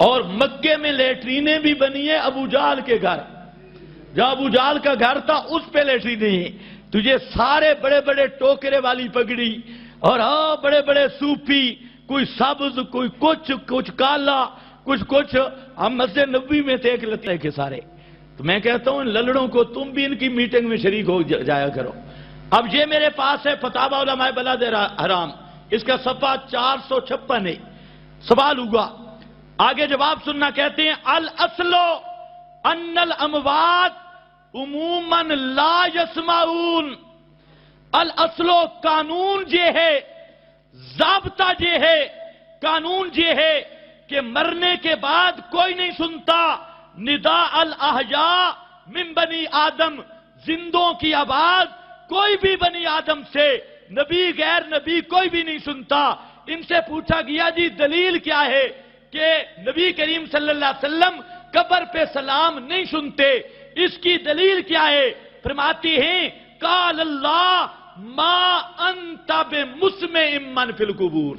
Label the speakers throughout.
Speaker 1: اور مکے میں لیٹرینیں بھی بنی ہیں ابو جہل کے گھر، جہاں ابو جہل کا گھر تھا اس پہ لیٹرینیں ہیں۔ تجھے سارے بڑے بڑے ٹوکرے والی پگڑی اور بڑے بڑے صوفی، کوئی سبز، کوئی کچھ کالا، کچھ، ہم مسجد نبوی میں تھے ایک لتے کے سارے۔ تو میں کہتا ہوں ان للڑوں کو تم بھی ان کی میٹنگ میں شریک ہو جایا کرو۔ اب یہ میرے پاس ہے فتاوی علماء بلاد حرام، اس کا صفحہ 456 ہے۔ سوال ہوا، آگے جواب سننا، کہتے ہیں الاصل ان الاموات عموما لا يسمعون۔ الاصل قانون یہ ہے، ضابطہ یہ ہے، قانون یہ ہے کہ مرنے کے بعد کوئی نہیں سنتا نداء الاحیاء من بنی آدم، زندوں کی آواز کوئی بھی بنی آدم سے، نبی غیر نبی کوئی بھی نہیں سنتا۔ ان سے پوچھا گیا جی دلیل کیا ہے کہ نبی کریم صلی اللہ علیہ وسلم قبر پہ سلام نہیں سنتے، اس کی دلیل کیا ہے؟ فرماتی ہیں قال اللہ ما انت بمسمع من فی القبور،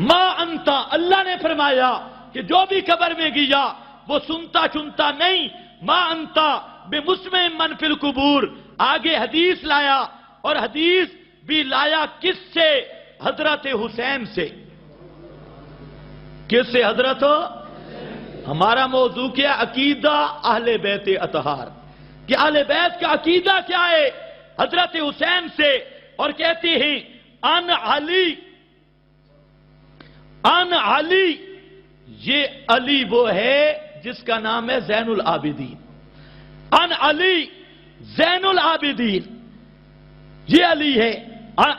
Speaker 1: ما انت، اللہ نے فرمایا کہ جو بھی قبر میں گیا وہ سنتا نہیں، ما انت بمسمع من فی القبور۔ آگے حدیث لایا، اور حدیث بھی لایا کس سے؟ حضرت حسین سے۔ کس سے؟ حضرت، ہمارا موضوع کیا؟ عقیدہ اہل بیت اطہار، کہ اہل بیت کا عقیدہ کیا ہے؟ حضرت حسین سے۔ اور کہتے ہیں ان علی، یہ علی وہ ہے جس کا نام ہے زین العابدین، ان علی زین العابدین، یہ علی ہے۔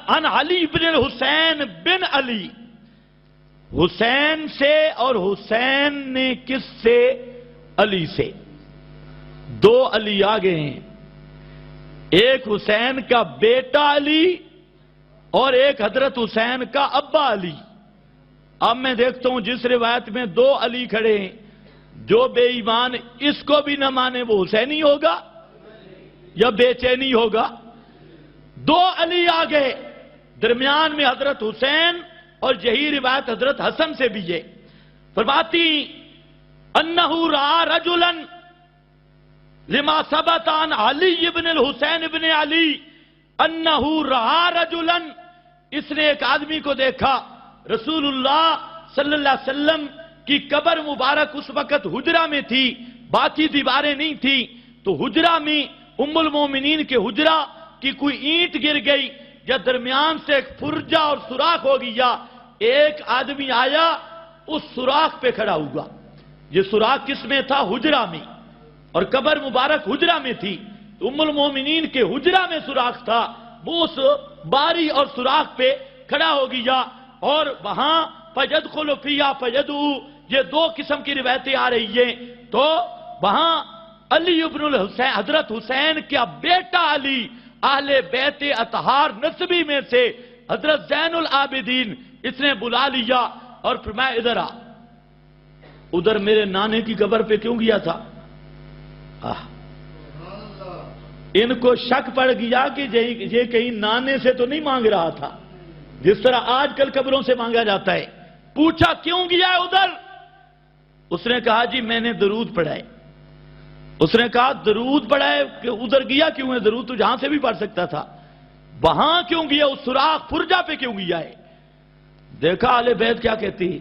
Speaker 1: ان علی بن الحسین بن علی، حسین سے، اور حسین نے کس سے؟ علی سے۔ دو علی آگے ہیں، ایک حسین کا بیٹا علی اور ایک حضرت حسین کا ابا علی۔ اب میں دیکھتا ہوں جس روایت میں دو علی کھڑے ہیں، جو بے ایمان اس کو بھی نہ مانے وہ حسینی ہوگا یا بے چینی ہوگا؟ دو علی آگے، درمیان میں حضرت حسین، اور یہی روایت حضرت حسن سے بھی ہے۔ فرماتی انہ رأى رجلا لما ثبت عن علی بن الحسین بن علی انہ رأى رجلا، اس نے ایک آدمی کو دیکھا۔ رسول اللہ صلی اللہ علیہ وسلم کی قبر مبارک اس وقت حجرہ میں تھی، باقی دیواریں نہیں تھی، تو حجرہ میں ام المومنین کے حجرہ کی کوئی اینٹ گر گئی، یا درمیان سے ایک فرجہ اور سوراخ ہو گیا، ایک آدمی آیا اس سوراخ پہ کھڑا ہوا۔ یہ سوراخ کس میں تھا؟ حجرہ میں، اور قبر مبارک حجرہ میں تھی، تو ام المومنین کے حجرہ میں سوراخ تھا، وہ اس باری اور سوراخ پہ کھڑا ہو گیا، اور وہاں فَيَدْخُلُ فِيهَا فَيَدْعُو، یہ دو قسم کی روایتیں آ رہی ہیں۔ تو وہاں علی ابن الحسین، حضرت حسین کا بیٹا علی، اہل بیت اطہار نسبی میں سے حضرت زین العابدین، اس نے بلا لیا اور فرمایا ادھر آ۔ ادھر میرے نانے کی قبر پہ کیوں گیا تھا؟ ان کو شک پڑ گیا کہ یہ کہیں نانے سے تو نہیں مانگ رہا تھا جس طرح آج کل قبروں سے مانگا جاتا ہے۔ پوچھا کیوں گیا ہے ادھر؟ اس نے کہا جی میں نے درود پڑھا ہے۔ اس نے کہا درود پڑھا ہے کہ ادھر گیا کیوں ہے؟ درود تو جہاں سے بھی پڑھ سکتا تھا، وہاں کیوں گیا؟ اس سوراخ فرجہ پہ کیوں گیا ہے؟ دیکھا اہل بیت کیا کہتی ہے،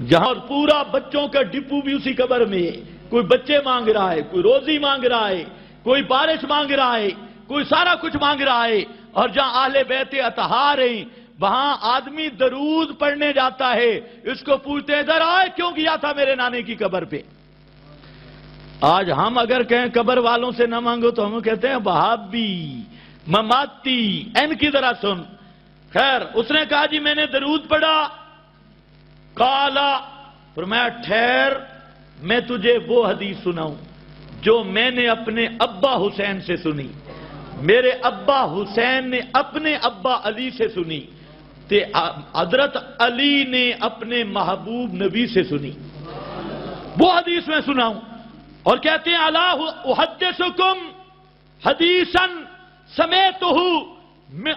Speaker 1: جہاں پورا بچوں کا ڈپو بھی اسی قبر میں ہے، کوئی بچے مانگ رہا ہے، کوئی روزی مانگ رہا ہے، کوئی بارش مانگ رہا ہے، کوئی سارا کچھ مانگ رہا ہے، اور جہاں اہل بیت اطہار ہیں وہاں آدمی درود پڑھنے جاتا ہے۔ اس کو پوچھتے ہیں ادھر آئے کیوں گیا تھا میرے نانے کی قبر پہ؟ آج ہم اگر کہیں قبر والوں سے نہ مانگو تو ہم کہتے ہیں وہابی، مماتی، ان کی ذرا سن۔ خیر، اس نے کہا جی میں نے درود پڑھا۔ قالا، فرمایا ٹھہر، میں تجھے وہ حدیث سناؤں جو میں نے اپنے ابا حسین سے سنی، میرے ابا حسین نے اپنے ابا علی سے سنی، تے حضرت علی نے اپنے محبوب نبی سے سنی، وہ حدیث میں سناؤں۔ اور کہتے ہیں الا احدثکم حدیثا سمعتہ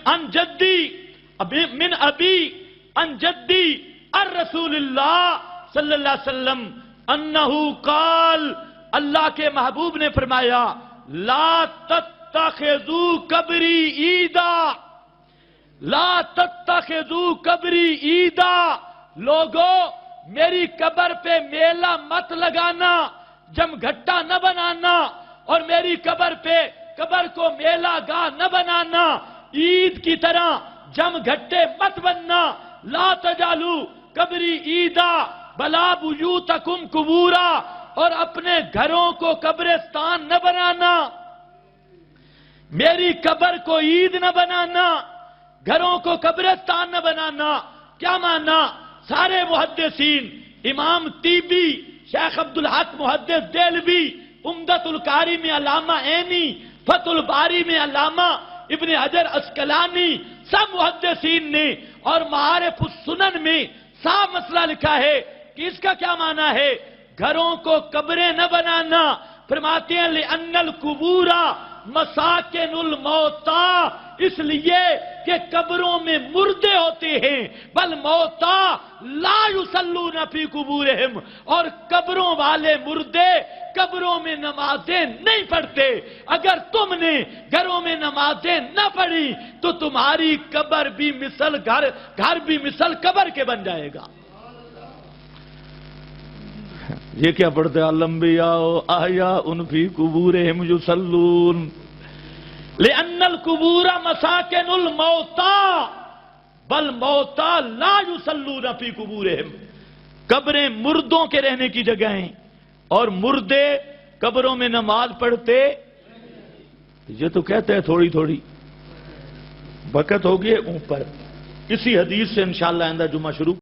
Speaker 1: عن جدی من ابی عن جدی الرسول اللہ صلی اللہ علیہ وسلم انہو قال، اللہ کے محبوب نے فرمایا لا تتخذوا قبری عیدا، لا تتخذوا قبری عیدا، لوگو میری قبر پہ میلہ مت لگانا، جم گھٹا نہ بنانا، اور میری قبر پہ قبر کو میلہ گاہ نہ بنانا، عید کی طرح جم گھٹے مت بننا، لا تجعلوا قبری عیدا بلا بیوتکم قبورا، اور اپنے گھروں کو قبرستان نہ بنانا، میری قبر کو عید نہ بنانا، گھروں کو قبرستان نہ بنانا۔ کیا مانا؟ سارے محدثین، امام طیبی، شیخ عبدالحق محدث دہلوی، عمدۃ القاری میں علامہ عینی، فتح الباری میں علامہ ابن حجر عسقلانی، سب محدثین نے اور معارف السنن میں صاف مسئلہ لکھا ہے کہ اس کا کیا معنی ہے؟ گھروں کو قبریں نہ بنانا۔ فرماتے ہیں لِأَنَّ الْقُبُورَ مَسَاكِنُ الْمَوْتَى، اس لیے کہ قبروں میں مردے ہوتے ہیں، بل موتا لا یصلون فی قبورہم، اور قبروں والے مردے قبروں میں نمازیں نہیں پڑھتے۔ اگر تم نے گھروں میں نمازیں نہ پڑھی تو تمہاری قبر بھی مثل گھر بھی مثل قبر کے بن جائے گا۔ یہ کیا پڑھتے ہیں؟ الانبیاء احیاء فی قبورہم یصلون لأن القبور مساکن الموتى بل موتى لا یصلون فی قبورہم، قبریں مردوں کے رہنے کی جگہ ہیں اور مردے قبروں میں نماز پڑھتے۔ یہ تو کہتے ہیں تھوڑی تھوڑی وقت ہو گئے اوپر، اسی حدیث سے انشاءاللہ آئندہ جمعہ شروع